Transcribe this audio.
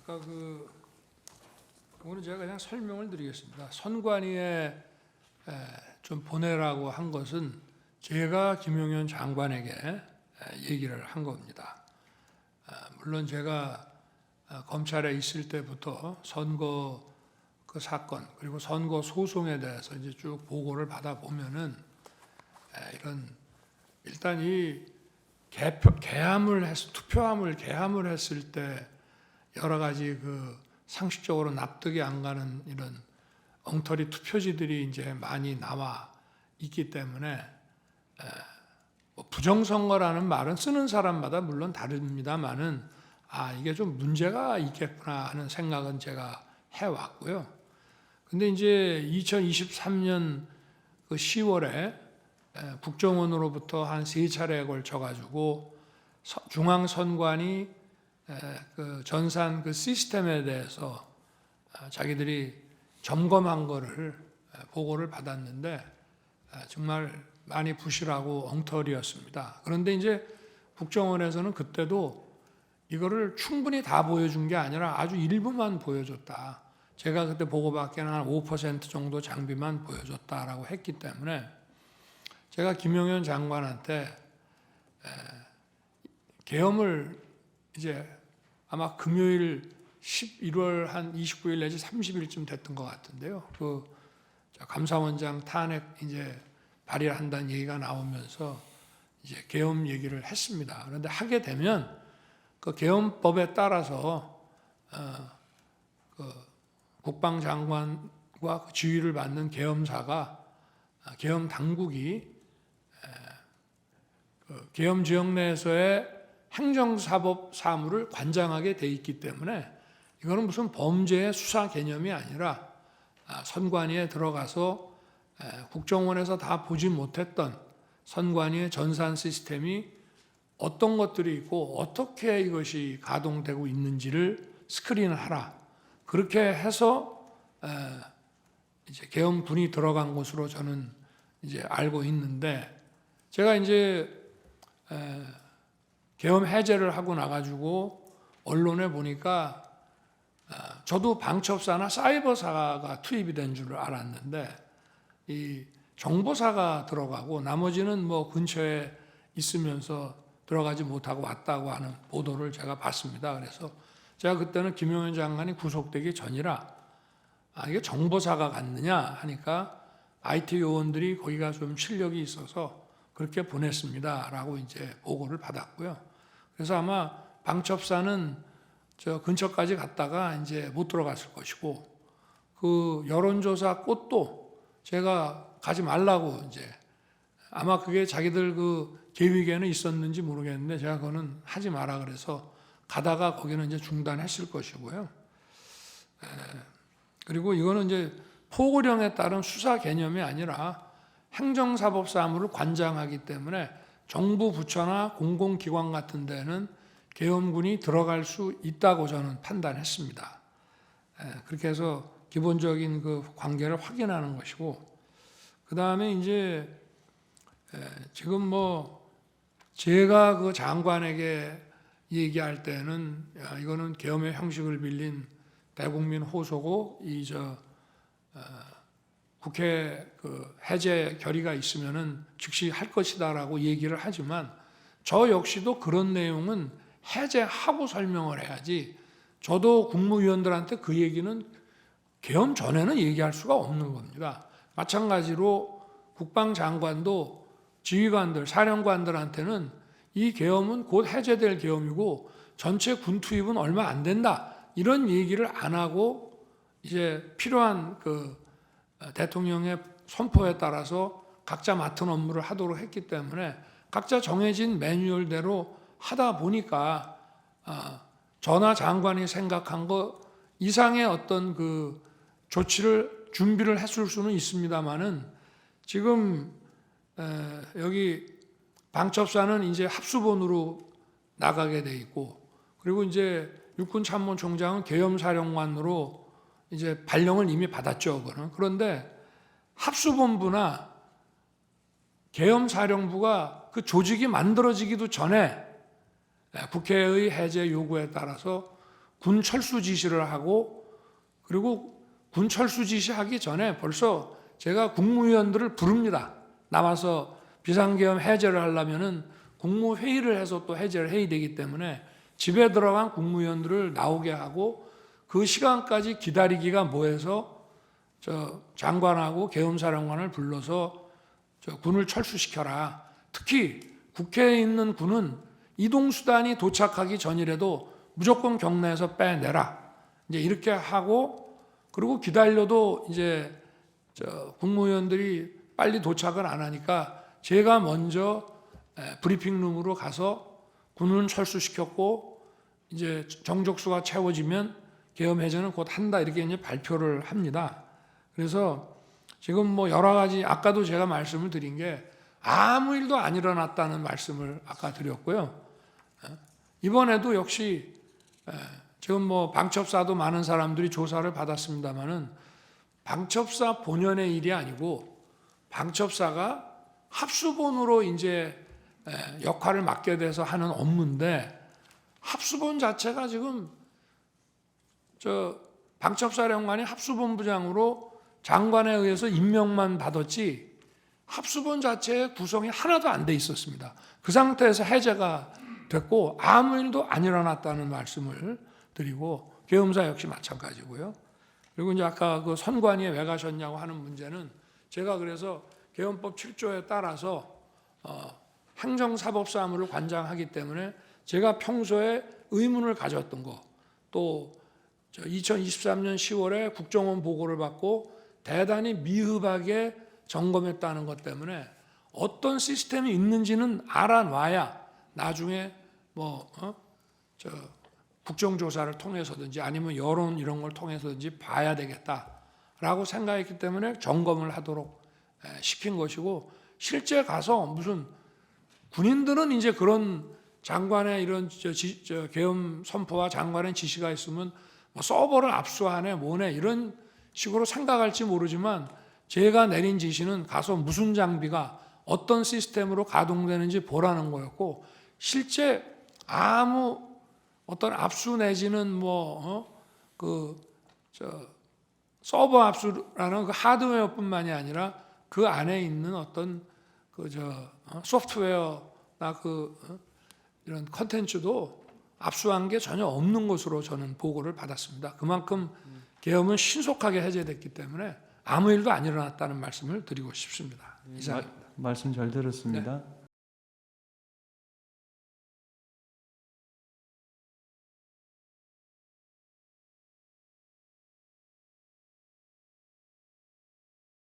아까 오늘 제가 그냥 설명을 드리겠습니다. 선관위에 좀 보내라고 한 것은 제가 김용현 장관에게 얘기를 한 겁니다. 물론 제가 검찰에 있을 때부터 선거 그 사건 그리고 선거 소송에 대해서 이제 쭉 보고를 받아 보면은 이런 일단 이 투표함을 개함을 했을 때 여러 가지 상식적으로 납득이 안 가는 이런 엉터리 투표지들이 이제 많이 나와 있기 때문에 뭐 부정선거라는 말은 쓰는 사람마다 물론 다릅니다만은 이게 좀 문제가 있겠구나 하는 생각은 제가 해왔고요. 근데 이제 2023년 10월에 국정원으로부터 한 3차례에 걸쳐가지고 중앙선관위 전산 시스템에 대해서 자기들이 점검한 거를 보고를 받았는데 정말 많이 부실하고 엉터리였습니다. 그런데 이제 국정원에서는 그때도 이거를 충분히 다 보여준 게 아니라 아주 일부만 보여줬다. 제가 그때 보고받기에는 한 5% 정도 장비만 보여줬다라고 했기 때문에 제가 김용현 장관한테 계엄을 이제 아마 금요일 11월 한 29일 내지 30일쯤 됐던 것 같은데요. 감사원장 탄핵 이제 발의한다는 얘기가 나오면서 이제 계엄 얘기를 했습니다. 그런데 하게 되면 그 계엄법에 따라서 국방장관과 지휘를 받는 계엄사가 계엄 당국이 계엄 지역 내에서의 행정사법 사무를 관장하게 돼 있기 때문에 이거는 무슨 범죄의 수사 개념이 아니라 선관위에 들어가서 국정원에서 다 보지 못했던 선관위의 전산 시스템이 어떤 것들이 있고 어떻게 이것이 가동되고 있는지를 스크린을 하라. 그렇게 해서 이제 계엄군이 들어간 것으로 저는 이제 알고 있는데 제가 이제 계엄 해제를 하고 나가지고 언론에 보니까 저도 방첩사나 사이버사가 투입이 된 줄 알았는데 이 정보사가 들어가고 나머지는 뭐 근처에 있으면서 들어가지 못하고 왔다고 하는 보도를 제가 봤습니다. 그래서 제가 그때는 김용현 장관이 구속되기 전이라 이게 정보사가 갔느냐 하니까 IT 요원들이 거기가 좀 실력이 있어서 그렇게 보냈습니다라고 이제 보고를 받았고요. 그래서 아마 방첩사는 저 근처까지 갔다가 이제 못 들어갔을 것이고 여론조사 꽃도 제가 가지 말라고 이제 아마 그게 자기들 계획에는 있었는지 모르겠는데 제가 그거는 하지 마라 그래서 가다가 거기는 이제 중단했을 것이고요. 그리고 이거는 이제 포고령에 따른 수사 개념이 아니라 행정사법 사무를 관장하기 때문에 정부 부처나 공공기관 같은 데는 계엄군이 들어갈 수 있다고 저는 판단했습니다. 그렇게 해서 기본적인 관계를 확인하는 것이고 그 다음에 이제 지금 제가 장관에게 얘기할 때는 이거는 계엄의 형식을 빌린 대국민 호소고 국회 해제 결의가 있으면은 즉시 할 것이다라고 얘기를 하지만 저 역시도 그런 내용은 해제하고 설명을 해야지 저도 국무위원들한테 그 얘기는 계엄 전에는 얘기할 수가 없는 겁니다. 마찬가지로 국방장관도 지휘관들, 사령관들한테는 이 계엄은 곧 해제될 계엄이고 전체 군 투입은 얼마 안 된다. 이런 얘기를 안 하고 이제 필요한 대통령의 선포에 따라서 각자 맡은 업무를 하도록 했기 때문에 각자 정해진 매뉴얼대로 하다 보니까 전하 장관이 생각한 것 이상의 어떤 준비를 했을 수는 있습니다만은 지금 여기 방첩사는 이제 합수본으로 나가게 돼 있고 그리고 이제 육군참모총장은 계엄사령관으로 이제 발령을 이미 받았죠. 그런데 합수본부나 계엄사령부가 그 조직이 만들어지기도 전에 국회의 해제 요구에 따라서 군 철수 지시를 하고, 그리고 군 철수 지시하기 전에 벌써 제가 국무위원들을 부릅니다. 나와서 비상계엄 해제를 하려면은 국무회의를 해서 또 해제를 해야 되기 때문에 집에 들어간 국무위원들을 나오게 하고, 그 시간까지 기다리기가 뭐해서 저 장관하고 계엄사령관을 불러서 저 군을 철수시켜라. 특히 국회에 있는 군은 이동수단이 도착하기 전이라도 무조건 경내에서 빼내라. 이제 이렇게 하고, 그리고 기다려도 이제 저 국무위원들이 빨리 도착을 안 하니까 제가 먼저 브리핑룸으로 가서 군은 철수시켰고 이제 정족수가 채워지면 계엄 해제는 곧 한다, 이렇게 이제 발표를 합니다. 그래서 지금 뭐 여러 가지, 아까도 제가 말씀을 드린 게 아무 일도 안 일어났다는 말씀을 아까 드렸고요. 이번에도 역시 지금 뭐 방첩사도 많은 사람들이 조사를 받았습니다만은 방첩사 본연의 일이 아니고 방첩사가 합수본으로 이제 역할을 맡게 돼서 하는 업무인데, 합수본 자체가 지금 저 방첩사령관이 합수본부장으로 장관에 의해서 임명만 받았지 합수본 자체의 구성이 하나도 안 돼 있었습니다. 그 상태에서 해제가 됐고 아무 일도 안 일어났다는 말씀을 드리고, 계엄사 역시 마찬가지고요. 그리고 이제 아까 그 선관위에 왜 가셨냐고 하는 문제는, 제가 그래서 계엄법 7조에 따라서 행정사법사무를 관장하기 때문에 제가 평소에 의문을 가졌던 거, 또 2023년 10월에 국정원 보고를 받고 대단히 미흡하게 점검했다는 것 때문에 어떤 시스템이 있는지는 알아놔야 나중에 뭐 국정조사를 통해서든지 아니면 여론 이런 걸 통해서든지 봐야 되겠다라고 생각했기 때문에 점검을 하도록 시킨 것이고, 실제 가서 무슨 군인들은 이제 그런 장관의 이런 계엄 선포와 장관의 지시가 있으면 뭐 서버를 압수하네 뭐네 이런 식으로 생각할지 모르지만, 제가 내린 지시는 가서 무슨 장비가 어떤 시스템으로 가동되는지 보라는 거였고, 실제 아무 어떤 압수 내지는 서버 압수라는 그 하드웨어뿐만이 아니라 그 안에 있는 어떤 소프트웨어나 이런 컨텐츠도 압수한 게 전혀 없는 것으로 저는 보고를 받았습니다. 그만큼 계엄은 신속하게 해제됐기 때문에 아무 일도 안 일어났다는 말씀을 드리고 싶습니다. 이상입니다. 말씀 잘 들었습니다. 네.